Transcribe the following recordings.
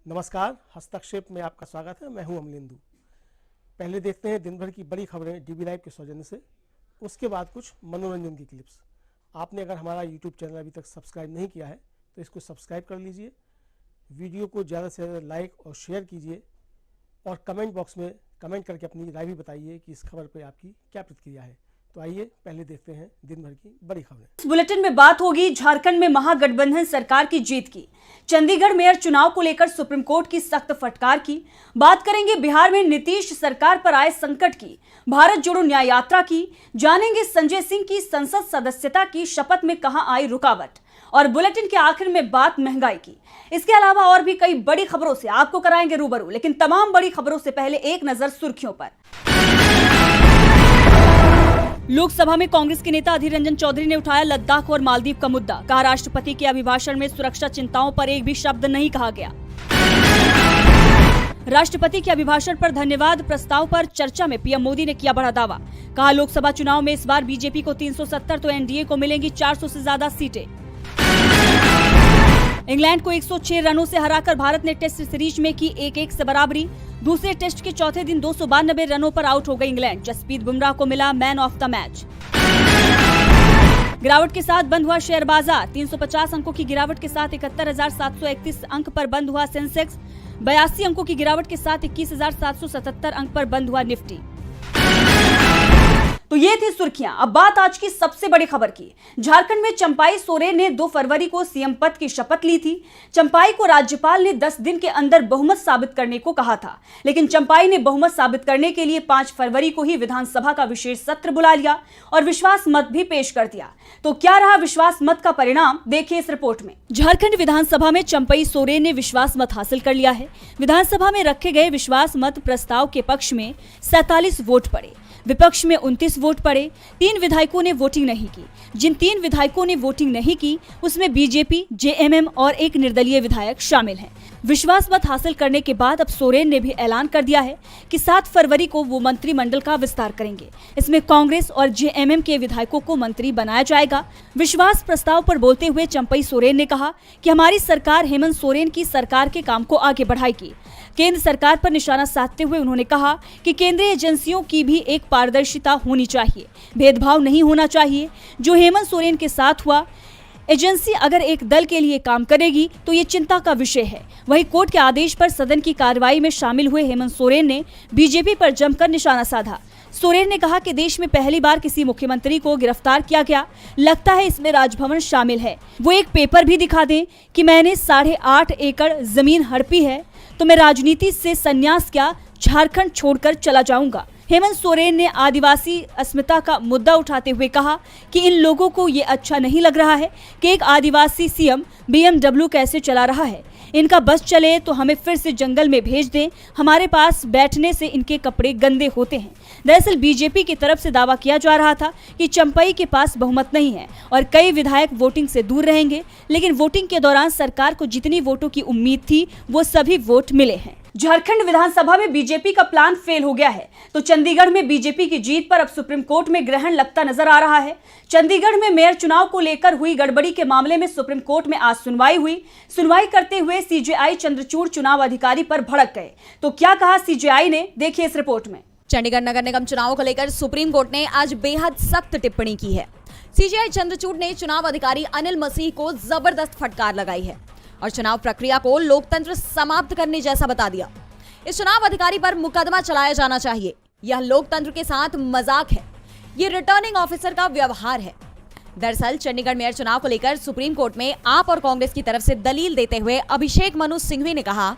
नमस्कार, हस्तक्षेप में आपका स्वागत है। मैं हूं अमलेंदु। पहले देखते हैं दिन भर की बड़ी खबरें डीबी लाइव के सौजन्य से, उसके बाद कुछ मनोरंजन की क्लिप्स। आपने अगर हमारा यूट्यूब चैनल अभी तक सब्सक्राइब नहीं किया है तो इसको सब्सक्राइब कर लीजिए। वीडियो को ज़्यादा से ज़्यादा लाइक और शेयर कीजिए और कमेंट बॉक्स में कमेंट करके अपनी राय भी बताइए कि इस खबर पर आपकी क्या प्रतिक्रिया है। तो आइए पहले देखते हैं दिन भर की बड़ी खबरें। इस बुलेटिन में बात होगी झारखंड में महागठबंधन सरकार की जीत की, चंडीगढ़ मेयर चुनाव को लेकर सुप्रीम कोर्ट की सख्त फटकार की, बात करेंगे बिहार में नीतीश सरकार पर आए संकट की, भारत जोड़ो न्याय यात्रा की, जानेंगे संजय सिंह की संसद सदस्यता की शपथ में कहां आई रुकावट, और बुलेटिन के आखिर में बात महंगाई की। इसके अलावा और भी कई बड़ी खबरों से आपको कराएंगे रूबरू, लेकिन तमाम बड़ी खबरों से पहले एक नजर सुर्खियों पर। लोकसभा में कांग्रेस के नेता अधीर रंजन चौधरी ने उठाया लद्दाख और मालदीव का मुद्दा, कहा राष्ट्रपति के अभिभाषण में सुरक्षा चिंताओं पर एक भी शब्द नहीं कहा गया। राष्ट्रपति के अभिभाषण पर धन्यवाद प्रस्ताव पर चर्चा में पीएम मोदी ने किया बड़ा दावा, कहा लोकसभा चुनाव में इस बार बीजेपी को 370 तो एनडीए को मिलेंगी 400 से ज्यादा सीटें। इंग्लैंड को 106 रनों से हराकर भारत ने टेस्ट सीरीज में की 1-1 से बराबरी। दूसरे टेस्ट के चौथे दिन 292 रनों पर आउट हो गई इंग्लैंड, जसप्रीत बुमराह को मिला मैन ऑफ द मैच। गिरावट के साथ बंद हुआ शेयर बाजार, 350 अंकों की गिरावट के साथ 71,731 अंक पर बंद हुआ सेंसेक्स, 82 अंकों की गिरावट के साथ 21,777 अंक पर बंद हुआ निफ्टी। तो ये थी सुर्खियां। अब बात आज की सबसे बड़ी खबर की। झारखंड में चंपाई सोरेन ने 2 फरवरी को सीएम पद की शपथ ली थी। चंपाई को राज्यपाल ने 10 दिन के अंदर बहुमत साबित करने को कहा था, लेकिन चंपाई ने बहुमत साबित करने के लिए 5 फरवरी को ही विधानसभा का विशेष सत्र बुला लिया और विश्वास मत भी पेश कर दिया। तो क्या रहा विश्वास मत का परिणाम, देखिए इस रिपोर्ट में। झारखंड विधानसभा में चंपाई सोरेन ने विश्वास मत हासिल कर लिया है। विधानसभा में रखे गए विश्वास मत प्रस्ताव के पक्ष में 47 वोट पड़े, विपक्ष में 29 वोट पड़े। 3 विधायकों ने वोटिंग नहीं की। जिन 3 विधायकों ने वोटिंग नहीं की उसमें बीजेपी, जेएमएम और एक निर्दलीय विधायक शामिल हैं। विश्वास मत हासिल करने के बाद अब सोरेन ने भी ऐलान कर दिया है कि 7 फरवरी को वो मंत्रिमंडल का विस्तार करेंगे। इसमें कांग्रेस और जेएमएम के विधायकों को मंत्री बनाया जाएगा। विश्वास प्रस्ताव पर बोलते हुए चंपई सोरेन ने कहा कि हमारी सरकार हेमंत सोरेन की सरकार के काम को आगे बढ़ाएगी। केंद्र सरकार पर निशाना साधते हुए उन्होंने कहा कि केंद्रीय एजेंसियों की भी एक पारदर्शिता होनी चाहिए, भेदभाव नहीं होना चाहिए। जो हेमंत सोरेन के साथ हुआ, एजेंसी अगर एक दल के लिए काम करेगी तो ये चिंता का विषय है। वहीं कोर्ट के आदेश पर सदन की कार्रवाई में शामिल हुए हेमंत सोरेन ने बीजेपी पर जमकर निशाना साधा। सोरेन ने कहा कि देश में पहली बार किसी मुख्यमंत्री को गिरफ्तार किया गया, लगता है इसमें राजभवन शामिल है। वो एक पेपर भी दिखा दें कि मैंने 8.5 एकड़ जमीन हड़पी है तो मैं राजनीति से संन्यास क्या, झारखंड छोड़कर चला जाऊंगा। हेमंत सोरेन ने आदिवासी अस्मिता का मुद्दा उठाते हुए कहा कि इन लोगों को ये अच्छा नहीं लग रहा है कि एक आदिवासी सीएम बीएमडब्ल्यू कैसे चला रहा है। इनका बस चले तो हमें फिर से जंगल में भेज दें, हमारे पास बैठने से इनके कपड़े गंदे होते हैं। दरअसल बीजेपी की तरफ से दावा किया जा रहा था कि चंपई के पास बहुमत नहीं है और कई विधायक वोटिंग से दूर रहेंगे, लेकिन वोटिंग के दौरान सरकार को जितनी वोटों की उम्मीद थी वो सभी वोट मिले हैं। झारखंड विधानसभा में बीजेपी का प्लान फेल हो गया है, तो चंडीगढ़ में बीजेपी की जीत पर अब सुप्रीम कोर्ट में ग्रहण लगता नजर आ रहा है। चंडीगढ़ में मेयर चुनाव को लेकर हुई गड़बड़ी के मामले में सुप्रीम कोर्ट में आज सुनवाई हुई। सुनवाई करते हुए सीजेआई चंद्रचूड़ चुनाव अधिकारी पर भड़क गए। तो क्या कहा सीजेआई ने, देखिए इस रिपोर्ट में। चंडीगढ़ नगर निगम चुनाव को लेकर सुप्रीम कोर्ट ने आज बेहद सख्त टिप्पणी की है। सीजेआई चंद्रचूड़ ने चुनाव अधिकारी अनिल मसीह को जबरदस्त फटकार लगाई है और चुनाव प्रक्रिया को लोकतंत्र समाप्त करने जैसा बता दिया। इस चुनाव अधिकारी पर मुकदमा चलाया जाना चाहिए। यह लोकतंत्र के साथ मजाक है, ये रिटर्निंग ऑफिसर का व्यवहार है। दरअसल चंडीगढ़ मेयर चुनाव को लेकर सुप्रीम कोर्ट में आप और कांग्रेस की तरफ से दलील देते हुए अभिषेक मनु सिंघवी ने कहा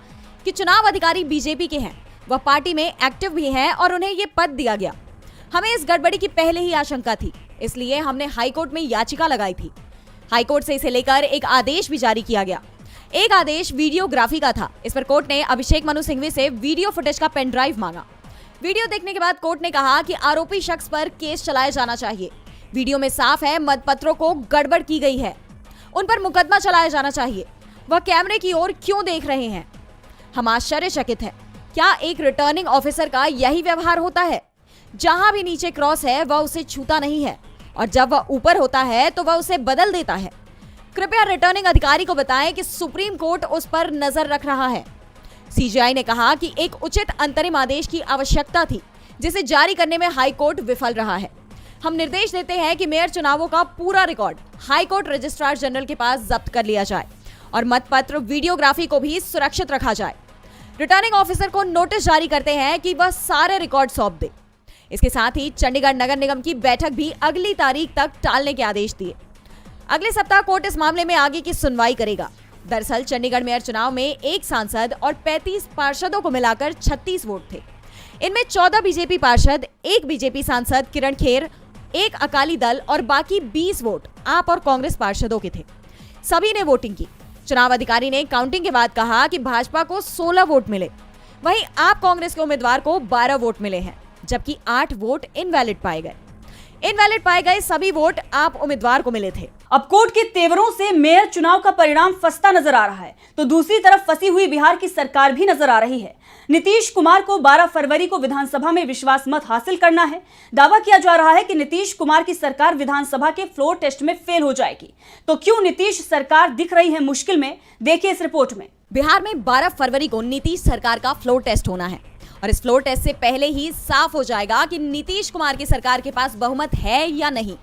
कि चुनाव अधिकारी बीजेपी के हैं, वह पार्टी में एक्टिव भी हैं और उन्हें ये पद दिया गया। हमें इस गड़बड़ी की पहले ही आशंका थी, इसलिए हमने हाईकोर्ट में याचिका लगाई थी। हाईकोर्ट से इसे लेकर एक आदेश भी जारी किया गया। एक आदेश वीडियोग्राफी का था। इस पर कोर्ट ने अभिषेक मनु सिंघवी से वीडियो फुटेज का पेन ड्राइव मांगा। वीडियो देखने के बाद कोर्ट ने कहा कि आरोपी शख्स पर केस चलाया जाना चाहिए। वीडियो में साफ है मतपत्रों को गड़बड़ की गई है, उन पर मुकदमा चलाया जाना चाहिए। वह कैमरे की ओर क्यों देख रहे हैं? हम आश्चर्यचकित हैं। क्या एक रिटर्निंग ऑफिसर का यही व्यवहार होता है? जहां भी नीचे क्रॉस है वह उसे छूता नहीं है और जब वह ऊपर होता है तो वह उसे बदल देता है। कृपया रिटर्निंग अधिकारी को बताएं कि सुप्रीम कोर्ट उस पर नजर रख रहा है। सीजेआई ने कहा कि एक उचित अंतरिम आदेश की आवश्यकता थी, जिसे जारी करने में हाई कोर्ट विफल रहा है। हम निर्देश देते हैं कि मेयर चुनावों का पूरा record high court registrar general के पास जब्त कर लिया जाए और मतपत्र वीडियोग्राफी को भी सुरक्षित रखा जाए। रिटर्निंग ऑफिसर को नोटिस जारी करते हैं कि वह सारे रिकॉर्ड सौंप दे। इसके साथ ही चंडीगढ़ नगर निगम की बैठक भी अगली तारीख तक टालने के आदेश दिए। अगले सप्ताह कोर्ट इस मामले में आगे की सुनवाई करेगा। दरअसल चंडीगढ़ मेयर चुनाव में एक सांसद और 35 पार्षदों को मिलाकर 36 वोट थे। इनमें 14 बीजेपी पार्षद, 1 बीजेपी सांसद किरण खेर, 1 अकाली दल और बाकी 20 वोट आप और कांग्रेस पार्षदों के थे। सभी ने वोटिंग की। चुनाव अधिकारी ने काउंटिंग के बाद कहा कि भाजपा को 16 वोट मिले, वहीं आप कांग्रेस के उम्मीदवार को 12 वोट मिले हैं, जबकि 8 वोट इनवैलिड पाए गए। इनवैलिड पाए गए सभी वोट आप उम्मीदवार को मिले थे। अब कोर्ट के तेवरों से मेयर चुनाव का परिणाम फंसता नजर आ रहा है, तो दूसरी तरफ फंसी हुई बिहार की सरकार भी नजर आ रही है। नीतीश कुमार को 12 फरवरी को विधानसभा में विश्वास मत हासिल करना है। दावा किया जा रहा है कि नीतीश कुमार की सरकार विधानसभा के फ्लोर टेस्ट में फेल हो जाएगी। तो क्यों नीतीश सरकार दिख रही है मुश्किल में, देखिए इस रिपोर्ट में। बिहार में 12 फरवरी को नीतीश सरकार का फ्लोर टेस्ट होना है और इस फ्लोर टेस्ट से पहले ही साफ हो जाएगा कि नीतीश कुमार की सरकार के पास बहुमत है या नहीं।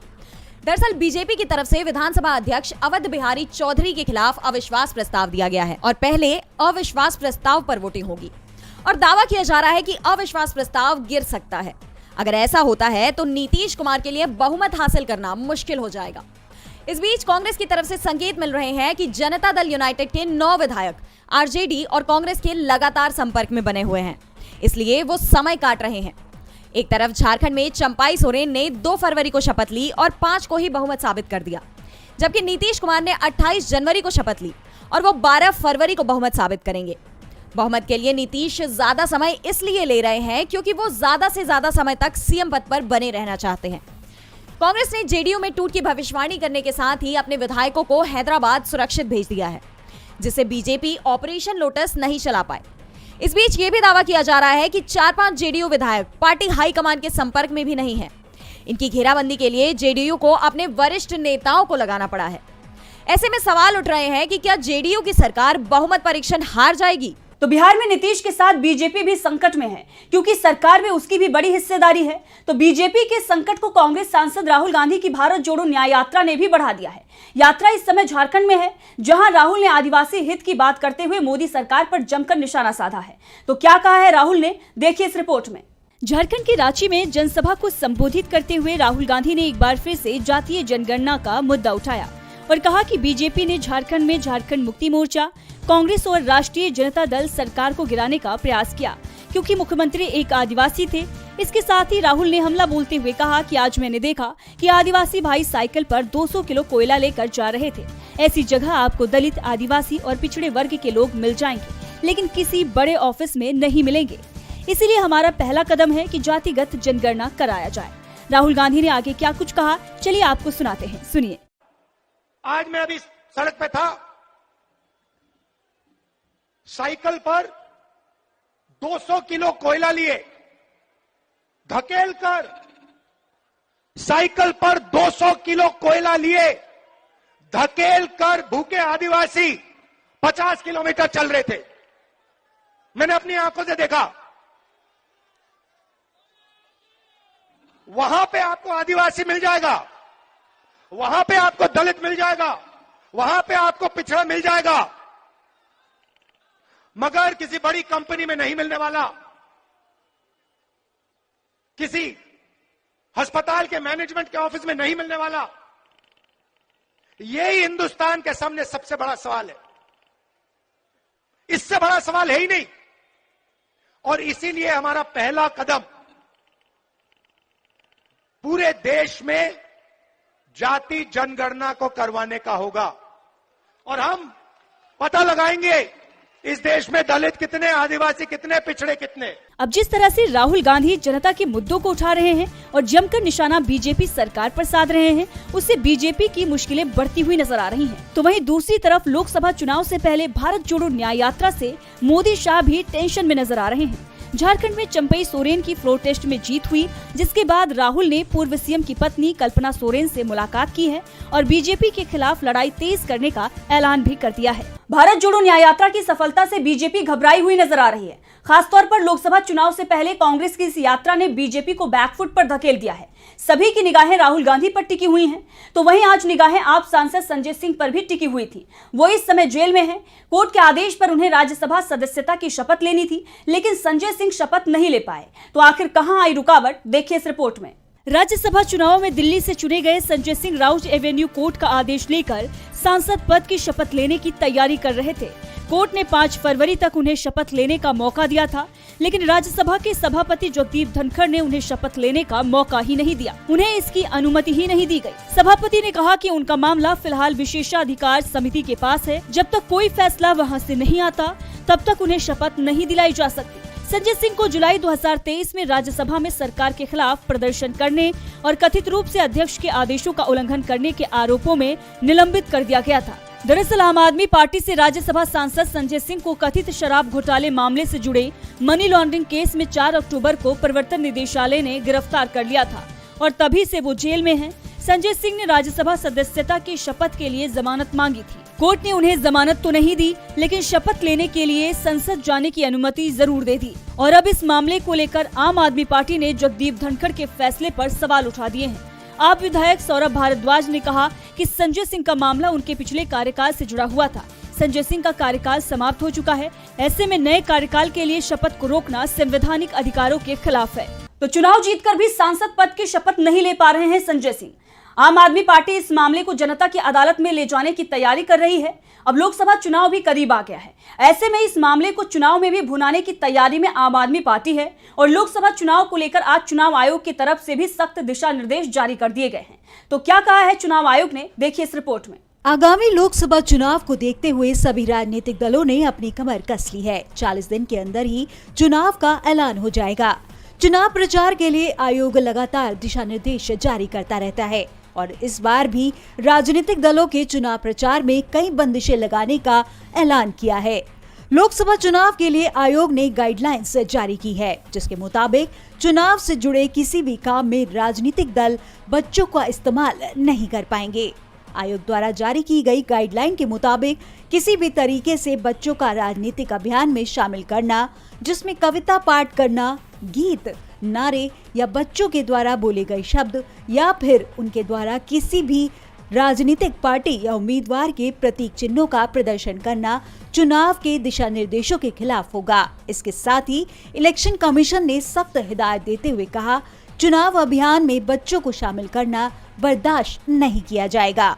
दरअसल बीजेपी की तरफ से विधानसभा अध्यक्ष अवध बिहारी चौधरी के खिलाफ अविश्वास प्रस्ताव दिया गया है और पहले अविश्वास प्रस्ताव पर वोटिंग होगी और दावा किया जा रहा है कि अविश्वास प्रस्ताव गिर सकता है। अगर ऐसा होता है तो नीतीश कुमार के लिए बहुमत हासिल करना मुश्किल हो जाएगा। इस बीच कांग्रेस की तरफ से संकेत मिल रहे हैं कि जनता दल यूनाइटेड के 9 विधायक आरजेडी और कांग्रेस के लगातार संपर्क में बने हुए हैं, इसलिए वो समय काट रहे हैं। एक तरफ झारखंड में चंपाई सोरेन ने 2 फरवरी को शपथ ली और 5 को ही बहुमत साबित कर दिया, जबकि नीतीश कुमार ने 28 जनवरी को शपथ ली और वो 12 फरवरी को बहुमत साबित करेंगे। बहुमत के लिए नीतीश ज्यादा समय इसलिए ले रहे हैं क्योंकि वो ज्यादा से ज्यादा समय तक सीएम पद पर बने रहना चाहते हैं। कांग्रेस ने जेडीयू में टूट की भविष्यवाणी करने के साथ ही अपने विधायकों को हैदराबाद सुरक्षित भेज दिया है, जिससे बीजेपी ऑपरेशन लोटस नहीं चला पाए। इस बीच ये भी दावा किया जा रहा है कि 4-5 जेडीयू विधायक पार्टी हाईकमान के संपर्क में भी नहीं है। इनकी घेराबंदी के लिए जेडीयू को अपने वरिष्ठ नेताओं को लगाना पड़ा है। ऐसे में सवाल उठ रहे हैं कि क्या जेडीयू की सरकार बहुमत परीक्षण हार जाएगी? तो बिहार में नीतीश के साथ बीजेपी भी संकट में है, क्योंकि सरकार में उसकी भी बड़ी हिस्सेदारी है। तो बीजेपी के संकट को कांग्रेस सांसद राहुल गांधी की भारत जोड़ो न्याय यात्रा ने भी बढ़ा दिया है। यात्रा इस समय झारखंड में है, जहां राहुल ने आदिवासी हित की बात करते हुए मोदी सरकार पर जमकर निशाना साधा है। तो क्या कहा है राहुल ने, देखिए इस रिपोर्ट में। झारखंड के रांची में जनसभा को संबोधित करते हुए राहुल गांधी ने एक बार फिर से जातीय जनगणना का मुद्दा उठाया और कहा कि बीजेपी ने झारखंड में झारखंड मुक्ति मोर्चा, कांग्रेस और राष्ट्रीय जनता दल सरकार को गिराने का प्रयास किया, क्योंकि मुख्यमंत्री एक आदिवासी थे। इसके साथ ही राहुल ने हमला बोलते हुए कहा कि आज मैंने देखा कि आदिवासी भाई साइकिल पर 200 किलो कोयला लेकर जा रहे थे। ऐसी जगह आपको दलित, आदिवासी और पिछड़े वर्ग के लोग मिल जाएंगे, लेकिन किसी बड़े ऑफिस में नहीं मिलेंगे। इसीलिए हमारा पहला कदम है कि जातिगत जनगणना कराया जाए। राहुल गांधी ने आगे क्या कुछ कहा, चलिए आपको सुनाते हैं, सुनिए। आज मैं अभी सड़क पे था, साइकिल पर 200 किलो कोयला लिए, धकेल कर साइकिल पर 200 किलो कोयला लिए धकेल कर भूखे आदिवासी 50 किलोमीटर चल रहे थे। मैंने अपनी आंखों से देखा। वहां पे आपको आदिवासी मिल जाएगा, वहां पे आपको दलित मिल जाएगा, वहां पे आपको पिछड़ा मिल जाएगा, मगर किसी बड़ी कंपनी में नहीं मिलने वाला, किसी अस्पताल के मैनेजमेंट के ऑफिस में नहीं मिलने वाला। यही हिंदुस्तान के सामने सबसे बड़ा सवाल है, इससे बड़ा सवाल है ही नहीं। और इसीलिए हमारा पहला कदम पूरे देश में जाति जनगणना को करवाने का होगा और हम पता लगाएंगे इस देश में दलित कितने, आदिवासी कितने, पिछड़े कितने। अब जिस तरह से राहुल गांधी जनता के मुद्दों को उठा रहे हैं और जमकर निशाना बीजेपी सरकार पर साध रहे हैं, उससे बीजेपी की मुश्किलें बढ़ती हुई नजर आ रही हैं। तो वहीं दूसरी तरफ लोकसभा चुनाव से पहले भारत जोड़ो न्याय यात्रा से मोदी शाह भी टेंशन में नजर आ रहे हैं। झारखंड में चंपई सोरेन की फ्लोर टेस्ट में जीत हुई, जिसके बाद राहुल ने पूर्व सीएम की पत्नी कल्पना सोरेन से मुलाकात की है और बीजेपी के खिलाफ लड़ाई तेज करने का ऐलान भी कर दिया है। भारत जोड़ो न्याय यात्रा की सफलता से बीजेपी घबराई हुई नजर आ रही है। खासतौर पर लोकसभा चुनाव से पहले कांग्रेस की इस यात्रा ने बीजेपी को बैकफुट पर धकेल दिया है। सभी की निगाहें राहुल गांधी पर टिकी हुई हैं, तो वहीं आज निगाहें आप सांसद संजय सिंह पर भी टिकी हुई थी। वो इस समय जेल में हैं। कोर्ट के आदेश पर उन्हें राज्यसभा सदस्यता की शपथ लेनी थी, लेकिन संजय सिंह शपथ नहीं ले पाए। तो आखिर कहां आई रुकावट, देखिए इस रिपोर्ट में। राज्यसभा चुनाव में दिल्ली से चुने गए संजय सिंह राउज एवेन्यू कोर्ट का आदेश लेकर सांसद पद की शपथ लेने की तैयारी कर रहे थे। कोर्ट ने 5 फरवरी तक उन्हें शपथ लेने का मौका दिया था, लेकिन राज्यसभा के सभापति जगदीप धनखड़ ने उन्हें शपथ लेने का मौका ही नहीं दिया। उन्हें इसकी अनुमति ही नहीं दी गई। सभापति ने कहा कि उनका मामला फिलहाल विशेषाधिकार समिति के पास है। जब तक कोई फैसला वहां से नहीं आता, तब तक उन्हें शपथ नहीं दिलाई जा सकती। संजय सिंह को जुलाई 2023 में राज्यसभा में सरकार के खिलाफ प्रदर्शन करने और कथित रूप से अध्यक्ष के आदेशों का उल्लंघन करने के आरोपों में निलंबित कर दिया गया था। दरअसल आम आदमी पार्टी से राज्यसभा सांसद संजय सिंह को कथित शराब घोटाले मामले से जुड़े मनी लॉन्ड्रिंग केस में 4 अक्टूबर को प्रवर्तन निदेशालय ने गिरफ्तार कर लिया था और तभी से वो जेल में हैं। संजय सिंह ने राज्यसभा सदस्यता की शपथ के लिए जमानत मांगी थी। कोर्ट ने उन्हें जमानत तो नहीं दी, लेकिन शपथ लेने के लिए संसद जाने की अनुमति जरूर दे दी। और अब इस मामले को लेकर आम आदमी पार्टी ने जगदीप धनखड़ के फैसले पर सवाल उठा दिए हैं। आप विधायक सौरभ भारद्वाज ने कहा कि संजय सिंह का मामला उनके पिछले कार्यकाल से जुड़ा हुआ था। संजय सिंह का कार्यकाल समाप्त हो चुका है। ऐसे में नए कार्यकाल के लिए शपथ को रोकना संवैधानिक अधिकारों के खिलाफ है। तो चुनाव जीतकर भी सांसद पद की शपथ नहीं ले पा रहे हैं संजय सिंह। आम आदमी पार्टी इस मामले को जनता की अदालत में ले जाने की तैयारी कर रही है। अब लोकसभा चुनाव भी करीब आ गया है। ऐसे में इस मामले को चुनाव में भी भुनाने की तैयारी में आम आदमी पार्टी है और लोकसभा चुनाव को लेकर आज चुनाव आयोग की तरफ से भी सख्त दिशा निर्देश जारी कर दिए गए हैं। तो क्या कहा है चुनाव आयोग ने, देखिए इस रिपोर्ट में। आगामी लोकसभा चुनाव को देखते हुए सभी राजनीतिक दलों ने अपनी कमर कस ली है। 40 दिन के अंदर ही चुनाव का ऐलान हो जाएगा। चुनाव प्रचार के लिए आयोग लगातार दिशा निर्देश जारी करता रहता है और इस बार भी राजनीतिक दलों के चुनाव प्रचार में कई बंदिशें लगाने का ऐलान किया है। लोकसभा चुनाव के लिए आयोग ने गाइडलाइंस जारी की है, जिसके मुताबिक चुनाव से जुड़े किसी भी काम में राजनीतिक दल बच्चों का इस्तेमाल नहीं कर पाएंगे। आयोग द्वारा जारी की गई गाइडलाइन के मुताबिक किसी भी तरीके से बच्चों का राजनीतिक अभियान में शामिल करना, जिसमें कविता पाठ करना, गीत, नारे या बच्चों के द्वारा बोले गए शब्द या फिर उनके द्वारा किसी भी राजनीतिक पार्टी या उम्मीदवार के प्रतीक चिन्हों का प्रदर्शन करना चुनाव के दिशा निर्देशों के खिलाफ होगा। इसके साथ ही इलेक्शन कमीशन ने सख्त हिदायत देते हुए कहा, चुनाव अभियान में बच्चों को शामिल करना बर्दाश्त नहीं किया जाएगा।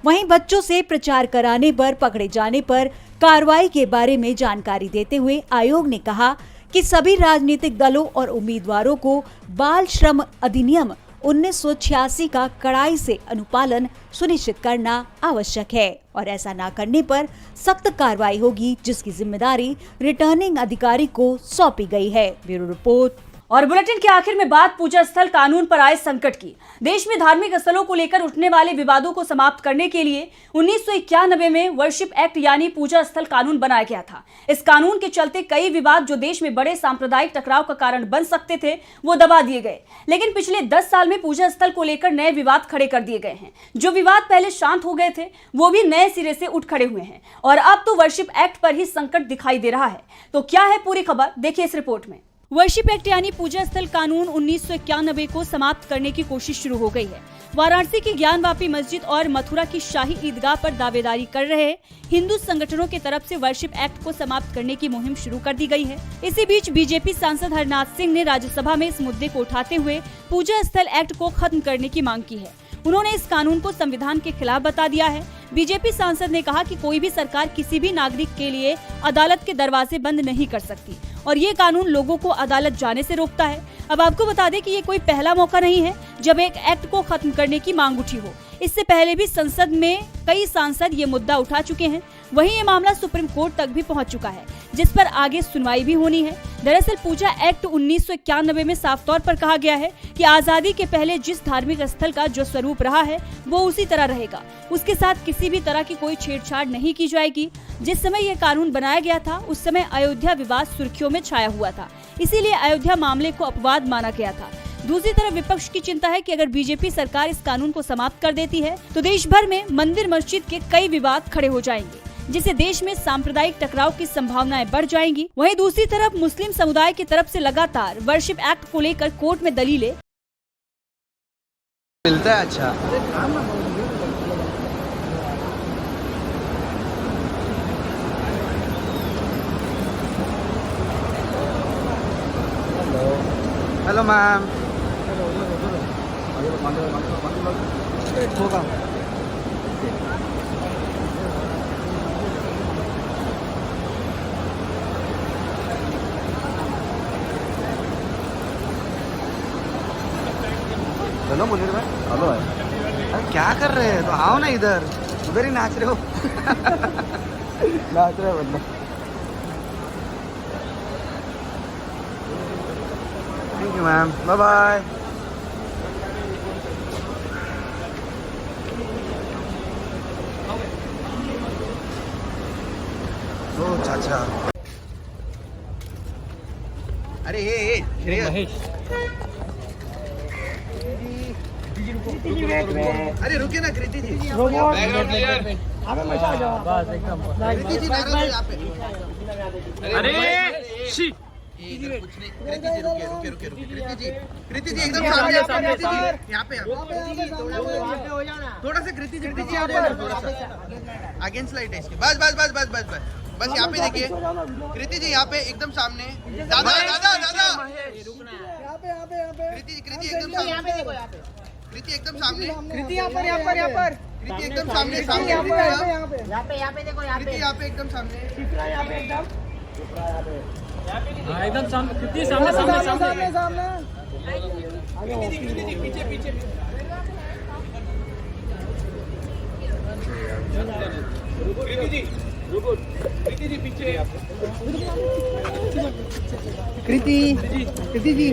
वहीं बच्चों से प्रचार कराने पर पकड़े जाने पर कार्रवाई के बारे में जानकारी देते हुए आयोग ने कहा कि सभी राजनीतिक दलों और उम्मीदवारों को बाल श्रम अधिनियम 1986 का कड़ाई से अनुपालन सुनिश्चित करना आवश्यक है और ऐसा न करने पर सख्त कार्रवाई होगी, जिसकी जिम्मेदारी रिटर्निंग अधिकारी को सौंपी गई है। Bureau report. और बुलेटिन के आखिर में बात पूजा स्थल कानून पर आए संकट की। देश में धार्मिक स्थलों को लेकर उठने वाले विवादों को समाप्त करने के लिए 1991 में वर्शिप एक्ट यानी पूजा स्थल कानून बनाया गया था। इस कानून के चलते कई विवाद जो देश में बड़े सांप्रदायिक टकराव का कारण बन सकते थे, वो दबा दिए गए। लेकिन पिछले 10 साल में पूजा स्थल को लेकर नए विवाद खड़े कर दिए गए हैं। जो विवाद पहले शांत हो गए थे, वो भी नए सिरे से उठ खड़े हुए हैं और अब तो वर्शिप एक्ट पर ही संकट दिखाई दे रहा है। तो क्या है पूरी खबर, देखिए इस रिपोर्ट में। वर्शिप एक्ट यानी पूजा स्थल कानून 1991 को समाप्त करने की कोशिश शुरू हो गई है। वाराणसी की ज्ञानवापी मस्जिद और मथुरा की शाही ईदगाह पर दावेदारी कर रहे हिंदू संगठनों की तरफ से वर्शिप एक्ट को समाप्त करने की मुहिम शुरू कर दी गई है। इसी बीच बीजेपी सांसद हरनाथ सिंह ने राज्यसभा में इस मुद्दे को उठाते हुए पूजा स्थल एक्ट को खत्म करने की मांग की है। उन्होंने इस कानून को संविधान के खिलाफ बता दिया है। बीजेपी सांसद ने कहा कि कोई भी सरकार किसी भी नागरिक के लिए अदालत के दरवाजे बंद नहीं कर सकती और ये कानून लोगों को अदालत जाने से रोकता है। अब आपको बता दें कि ये कोई पहला मौका नहीं है जब एक एक्ट को खत्म करने की मांग उठी हो। इससे पहले भी संसद में कई सांसद ये मुद्दा उठा चुके हैं। वहीं ये मामला सुप्रीम कोर्ट तक भी पहुंच चुका है, जिस पर आगे सुनवाई भी होनी है। दरअसल पूजा एक्ट 1991 में साफ तौर पर कहा गया है कि आजादी के पहले जिस धार्मिक स्थल का जो स्वरूप रहा है वो उसी तरह रहेगा। उसके साथ किसी भी तरह की कोई छेड़छाड़ नहीं की जाएगी। जिस समय ये कानून बनाया गया था उस समय अयोध्या विवाद सुर्खियों में छाया हुआ था। इसीलिए अयोध्या मामले को अपवाद माना गया था। दूसरी तरफ विपक्ष की चिंता है कि अगर बीजेपी सरकार इस कानून को समाप्त कर देती है तो देश भर में मंदिर मस्जिद के कई विवाद खड़े हो जाएंगे, जिससे देश में सांप्रदायिक टकराव की संभावनाएं बढ़ जाएंगी। वहीं दूसरी तरफ मुस्लिम समुदाय की तरफ से लगातार वर्शिप एक्ट को लेकर कोर्ट में दलीलें मिलता है। अच्छा, हेलो मैम। होगा हेलो मुनीर भाई। हेलो भाई। अरे क्या कर रहे हैं? तो आओ ना इधर, उधर ही नाच रहे हो। नाच रहे हो मतलब। Thank you ma'am, bye bye. ओ चाचा। अरे ये महेश। अरे रुकिए ना कृति जी। कृति जी यहाँ पे। अरे कुछ नहीं, कृति जी रुकिए। कृति जी एकदम सामने। कृति जी यहाँ पे थोड़ा सा। कृति जी थोड़ा सा अगेंस्ट लाइट है इसकी। बस यहाँ पे देखिए। कृति जी यहाँ पे एकदम सामने। दादा कृति एकदम सामने। कृति एकदम सामने। कृति यहाँ पर। कृति एकदम सामने। यहाँ पे देखो। कृति यहाँ पे एकदम सामने। एकदम सामने। कृति सामने। कृति जी पीछे। कृति जी पीछे। कृति जी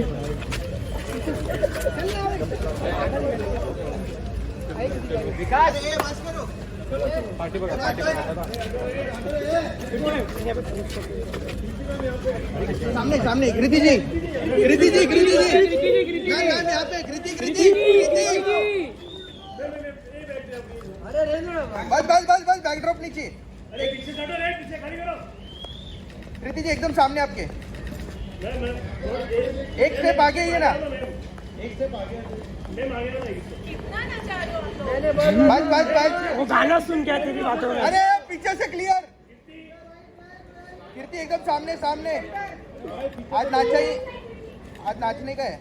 विकास बस करो। सामने कृति जी यहाँ पे। कृति बस बैकड्रॉप नीचे। कृति जी एकदम सामने आपके। एक स्टेप आगे ही है ना। बस वो गाना सुन क्या तेरी बातों में। अरे पीछे से क्लियर। कीर्ति एकदम सामने। आज नाचने का है।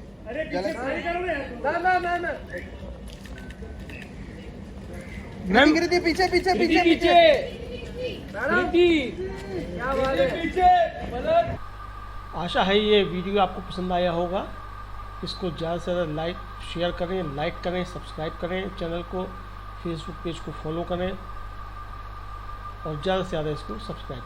कीर्ति पीछे। आशा है ये वीडियो आपको पसंद आया होगा। इसको ज़्यादा से ज़्यादा शेयर करें, लाइक करें, सब्सक्राइब करें चैनल को, फेसबुक पेज को फॉलो करें और ज़्यादा से ज़्यादा इसको सब्सक्राइब करें।